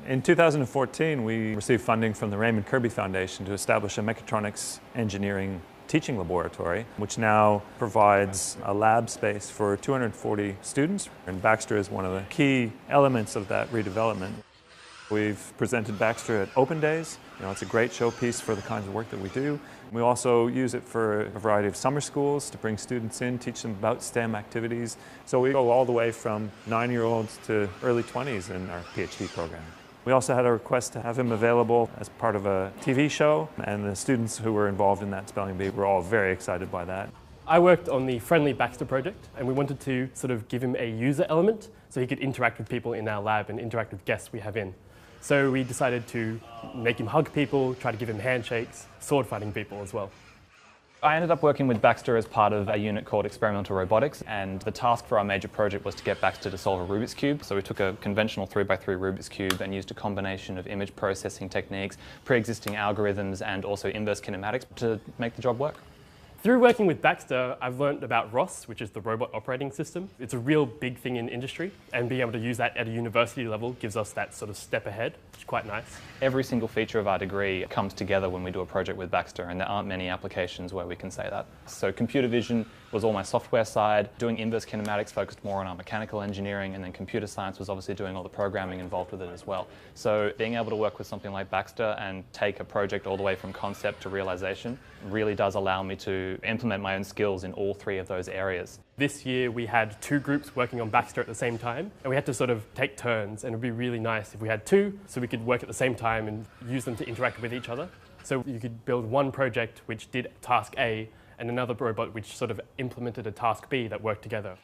In 2014, we received funding from the Raymond Kirby Foundation to establish a mechatronics engineering teaching laboratory, which now provides a lab space for 240 students, and Baxter is one of the key elements of that redevelopment. We've presented Baxter at Open Days. It's a great showpiece for the kinds of work that we do. We also use it for a variety of summer schools to bring students in, teach them about STEM activities. So we go all the way from 9-year-olds to early 20s in our PhD program. We also had a request to have him available as part of a TV show, and the students who were involved in that spelling bee were all very excited by that. I worked on the Friendly Baxter project, and we wanted to sort of give him a user element so he could interact with people in our lab and interact with guests we have in. So we decided to make him hug people, try to give him handshakes, sword fighting people as well. I ended up working with Baxter as part of a unit called Experimental Robotics, and the task for our major project was to get Baxter to solve a Rubik's Cube. So we took a conventional 3x3 Rubik's Cube and used a combination of image processing techniques, pre-existing algorithms, and also inverse kinematics to make the job work. Through working with Baxter, I've learned about ROS, which is the robot operating system. It's a real big thing in industry, and being able to use that at a university level gives us that sort of step ahead, which is quite nice. Every single feature of our degree comes together when we do a project with Baxter, and there aren't many applications where we can say that. So computer vision was all my software side, doing inverse kinematics focused more on our mechanical engineering, and then computer science was obviously doing all the programming involved with it as well. So being able to work with something like Baxter and take a project all the way from concept to realization really does allow me to implement my own skills in all three of those areas. This year we had 2 groups working on Baxter at the same time, and we had to sort of take turns, and it would be really nice if we had 2 so we could work at the same time and use them to interact with each other. So you could build one project which did task A and another robot which sort of implemented a task B that worked together.